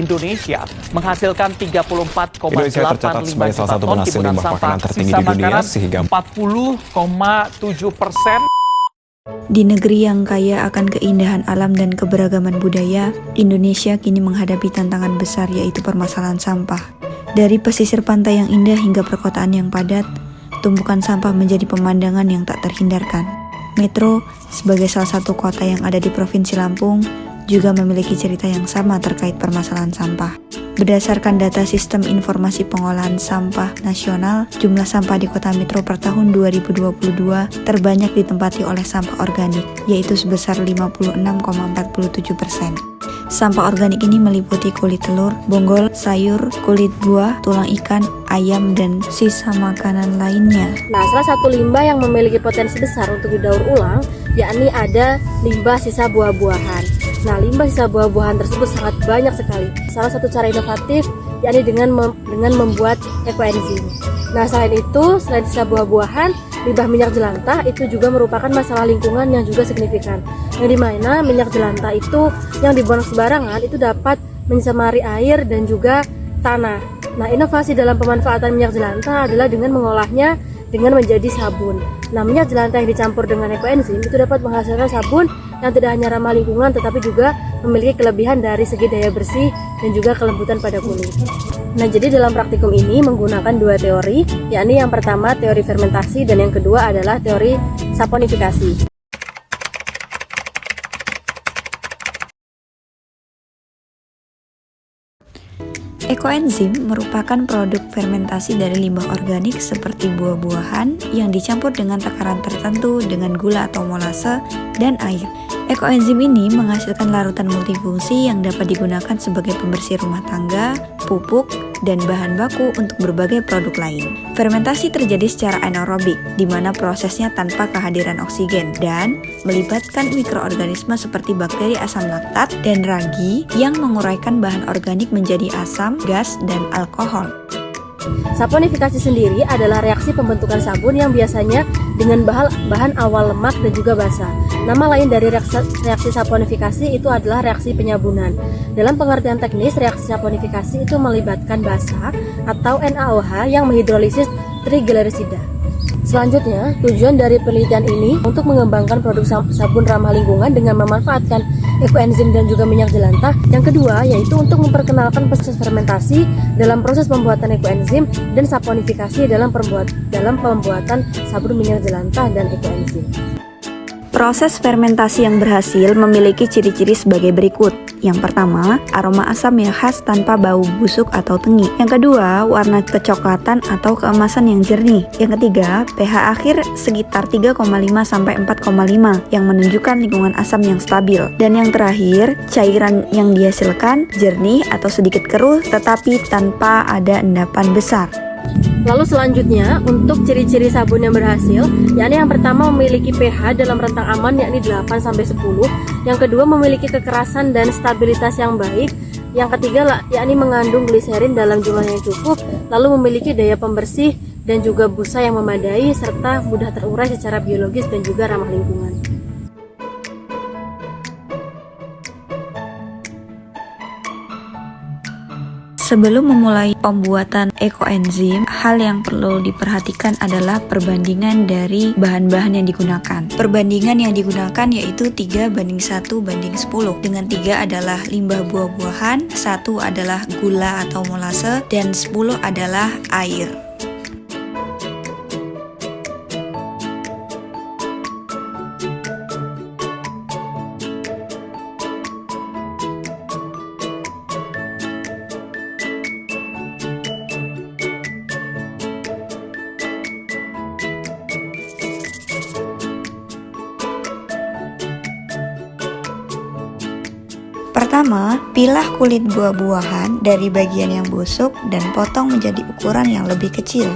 Indonesia menghasilkan 34,8 Indonesia tercatat sebagai salah satu penghasil limbah makanan tertinggi di dunia sehingga 40,7%. Di negeri yang kaya akan keindahan alam dan keberagaman budaya, Indonesia kini menghadapi tantangan besar yaitu permasalahan sampah. Dari pesisir pantai yang indah hingga perkotaan yang padat, tumpukan sampah menjadi pemandangan yang tak terhindarkan. Metro, sebagai salah satu kota yang ada di Provinsi Lampung, juga memiliki cerita yang sama terkait permasalahan sampah. Berdasarkan data Sistem Informasi Pengolahan Sampah Nasional, jumlah sampah di Kota Metro per tahun 2022 terbanyak ditempati oleh sampah organik, yaitu sebesar 56,47%. Sampah organik ini meliputi kulit telur, bonggol, sayur, kulit buah, tulang ikan, ayam, dan sisa makanan lainnya. Nah, salah satu limbah yang memiliki potensi besar untuk didaur ulang, yakni ada limbah sisa buah-buahan. Nah, limbah sisa buah-buahan tersebut sangat banyak sekali. Salah satu cara inovatif yakni dengan membuat ekoenzim. Nah, selain sisa buah-buahan, limbah minyak jelantah itu juga merupakan masalah lingkungan yang juga signifikan. Yang dimana minyak jelantah itu yang dibuang sembarangan itu dapat mencemari air dan juga tanah. Nah, inovasi dalam pemanfaatan minyak jelantah adalah dengan mengolahnya dengan menjadi sabun. Nah, minyak jelantah yang dicampur dengan ekoenzim itu dapat menghasilkan sabun yang tidak hanya ramah lingkungan tetapi juga memiliki kelebihan dari segi daya bersih dan juga kelembutan pada kulit. Nah, jadi dalam praktikum ini menggunakan dua teori, yakni yang pertama teori fermentasi dan yang kedua adalah teori saponifikasi. Ekoenzim merupakan produk fermentasi dari limbah organik seperti buah-buahan yang dicampur dengan takaran tertentu dengan gula atau molase dan air. Ekoenzim ini menghasilkan larutan multifungsi yang dapat digunakan sebagai pembersih rumah tangga, pupuk, dan bahan baku untuk berbagai produk lain. Fermentasi terjadi secara anaerobik, di mana prosesnya tanpa kehadiran oksigen dan melibatkan mikroorganisme seperti bakteri asam laktat dan ragi yang menguraikan bahan organik menjadi asam, gas, dan alkohol. Saponifikasi sendiri adalah reaksi pembentukan sabun yang biasanya dengan bahan awal lemak dan juga basah. Nama lain dari reaksi saponifikasi itu adalah reaksi penyabunan. Dalam pengertian teknis, reaksi saponifikasi itu melibatkan basa atau NaOH yang menghidrolisis triglycerida. Selanjutnya, tujuan dari penelitian ini untuk mengembangkan produk sabun ramah lingkungan dengan memanfaatkan ekoenzim dan juga minyak jelantah. Yang kedua, yaitu untuk memperkenalkan proses fermentasi dalam proses pembuatan ekoenzim dan saponifikasi dalam pembuatan sabun minyak jelantah dan ekoenzim. Proses fermentasi yang berhasil memiliki ciri-ciri sebagai berikut. Yang pertama, aroma asam yang khas tanpa bau busuk atau tengi. Yang kedua, warna kecoklatan atau keemasan yang jernih. Yang ketiga, pH akhir sekitar 3,5 sampai 4,5 yang menunjukkan lingkungan asam yang stabil. Dan yang terakhir, cairan yang dihasilkan jernih atau sedikit keruh tetapi tanpa ada endapan besar. Lalu selanjutnya, untuk ciri-ciri sabun yang berhasil, yakni yang pertama memiliki pH dalam rentang aman yakni 8-10. Yang kedua memiliki kekerasan dan stabilitas yang baik. Yang ketiga yakni mengandung gliserin dalam jumlah yang cukup, lalu memiliki daya pembersih dan juga busa yang memadai serta mudah terurai secara biologis dan juga ramah lingkungan. Sebelum memulai pembuatan ekoenzim, hal yang perlu diperhatikan adalah perbandingan dari bahan-bahan yang digunakan. Perbandingan yang digunakan yaitu 3:1:10, dengan 3 adalah limbah buah-buahan, 1 adalah gula atau molase, dan 10 adalah air. Pertama, pilah kulit buah-buahan dari bagian yang busuk dan potong menjadi ukuran yang lebih kecil.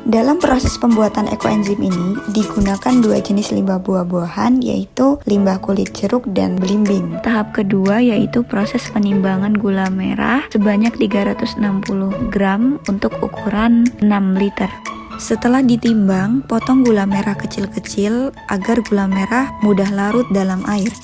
Dalam proses pembuatan ekoenzim ini digunakan dua jenis limbah buah-buahan, yaitu limbah kulit jeruk dan belimbing. Tahap kedua yaitu proses penimbangan gula merah sebanyak 360 gram untuk ukuran 6 liter. Setelah ditimbang, potong gula merah kecil-kecil agar gula merah mudah larut dalam air.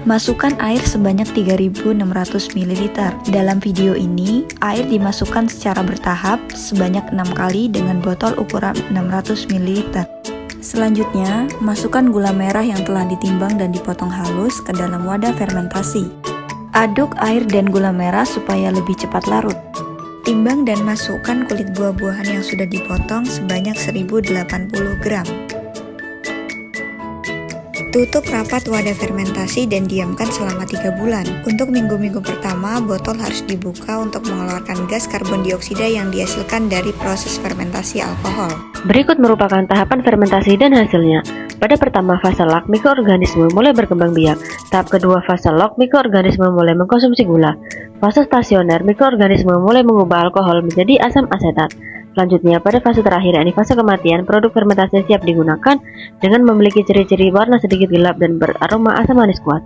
Masukkan air sebanyak 3600 ml. Dalam video ini, air dimasukkan secara bertahap sebanyak 6 kali dengan botol ukuran 600 ml. Selanjutnya, masukkan gula merah yang telah ditimbang dan dipotong halus ke dalam wadah fermentasi. Aduk air dan gula merah supaya lebih cepat larut. Timbang dan masukkan kulit buah-buahan yang sudah dipotong sebanyak 1080 gram. Tutup rapat wadah fermentasi dan diamkan selama 3 bulan. Untuk minggu-minggu pertama, botol harus dibuka untuk mengeluarkan gas karbon dioksida yang dihasilkan dari proses fermentasi alkohol. Berikut merupakan tahapan fermentasi dan hasilnya. Pada pertama fase lak, mikroorganisme mulai berkembang biak. Tahap kedua fase lok, mikroorganisme mulai mengkonsumsi gula. Fase stasioner, mikroorganisme mulai mengubah alkohol menjadi asam asetat. Selanjutnya, pada fase terakhir, yakni fase kematian, produk fermentasi siap digunakan dengan memiliki ciri-ciri warna sedikit gelap dan beraroma asam manis kuat.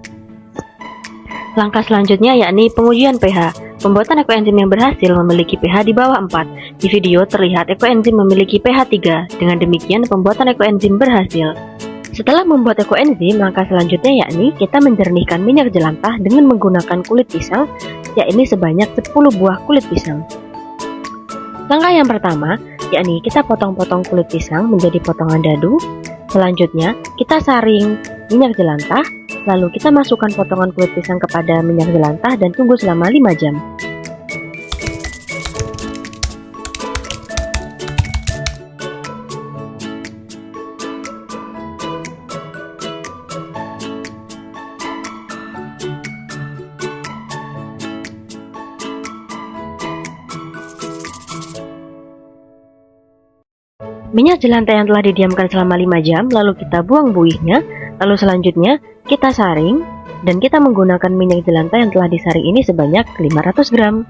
Langkah selanjutnya yakni pengujian pH. Pembuatan ekoenzim yang berhasil memiliki pH di bawah 4. Di video terlihat ekoenzim memiliki pH 3. Dengan demikian, pembuatan ekoenzim berhasil. Setelah membuat ekoenzim, langkah selanjutnya yakni kita menjernihkan minyak jelantah dengan menggunakan kulit pisang, yakni sebanyak 10 buah kulit pisang. Langkah yang pertama, yakni kita potong-potong kulit pisang menjadi potongan dadu. Selanjutnya, kita saring minyak jelantah, lalu kita masukkan potongan kulit pisang kepada minyak jelantah dan tunggu selama 5 jam. Minyak jelantah yang telah didiamkan selama 5 jam, lalu kita buang buihnya, lalu selanjutnya kita saring, dan kita menggunakan minyak jelantah yang telah disaring ini sebanyak 500 gram.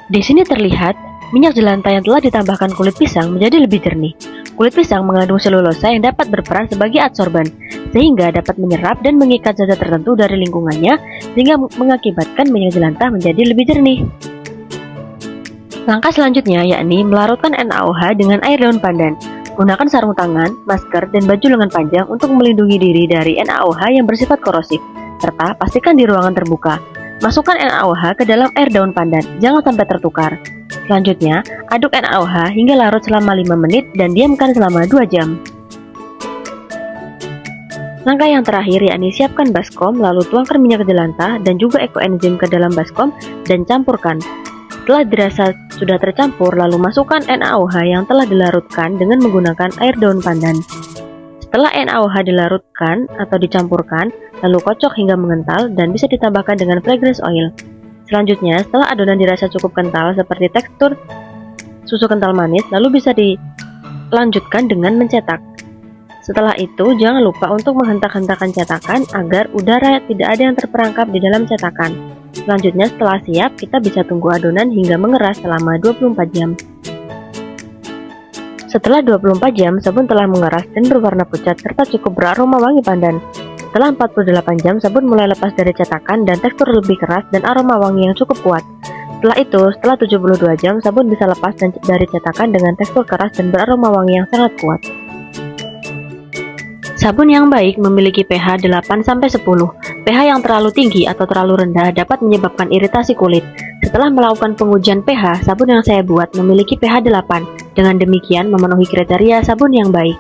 Di sini terlihat, minyak jelantah yang telah ditambahkan kulit pisang menjadi lebih jernih. Kulit pisang mengandung selulosa yang dapat berperan sebagai adsorban, sehingga dapat menyerap dan mengikat zat tertentu dari lingkungannya, sehingga mengakibatkan minyak jelantah menjadi lebih jernih. Langkah selanjutnya yakni melarutkan NaOH dengan air daun pandan. Gunakan sarung tangan, masker, dan baju lengan panjang untuk melindungi diri dari NaOH yang bersifat korosif, serta pastikan di ruangan terbuka. Masukkan NaOH ke dalam air daun pandan, jangan sampai tertukar. Selanjutnya, aduk NaOH hingga larut selama 5 menit dan diamkan selama 2 jam. Langkah yang terakhir yakni siapkan baskom, lalu tuangkan minyak jelantah dan juga ekoenzim ke dalam baskom dan campurkan. Setelah dirasa sudah tercampur, lalu masukkan NaOH yang telah dilarutkan dengan menggunakan air daun pandan. Setelah NaOH dilarutkan atau dicampurkan, lalu kocok hingga mengental dan bisa ditambahkan dengan fragrance oil. Selanjutnya, setelah adonan dirasa cukup kental seperti tekstur susu kental manis, lalu bisa dilanjutkan dengan mencetak. Setelah itu, jangan lupa untuk menghentak-hentakan cetakan agar udara tidak ada yang terperangkap di dalam cetakan. Selanjutnya, setelah siap, kita bisa tunggu adonan hingga mengeras selama 24 jam. Setelah 24 jam, sabun telah mengeras dan berwarna pucat serta cukup beraroma wangi pandan. Setelah 48 jam, sabun mulai lepas dari cetakan dan tekstur lebih keras dan aroma wangi yang cukup kuat. Setelah itu, setelah 72 jam, sabun bisa lepas dari cetakan dengan tekstur keras dan beraroma wangi yang sangat kuat. Sabun yang baik memiliki pH 8-10. pH yang terlalu tinggi atau terlalu rendah dapat menyebabkan iritasi kulit. Setelah melakukan pengujian pH, sabun yang saya buat memiliki pH 8. Dengan demikian memenuhi kriteria sabun yang baik.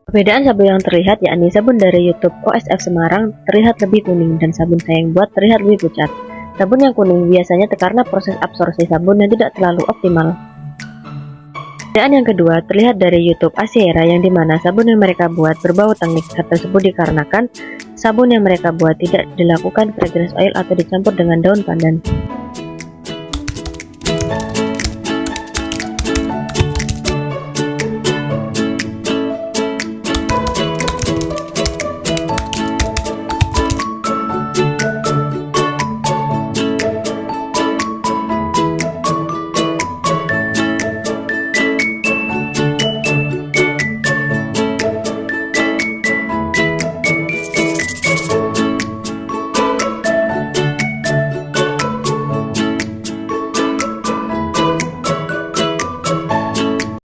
Perbedaan sabun yang terlihat yakni sabun dari YouTube OSF Semarang terlihat lebih kuning dan sabun saya yang buat terlihat lebih pucat. Sabun yang kuning biasanya karena proses absorpsi sabun yang tidak terlalu optimal. Perbedaan yang kedua terlihat dari YouTube Asiera yang dimana sabun yang mereka buat berbau tengik. Hal tersebut dikarenakan sabun yang mereka buat tidak dilakukan fragrance oil atau dicampur dengan daun pandan.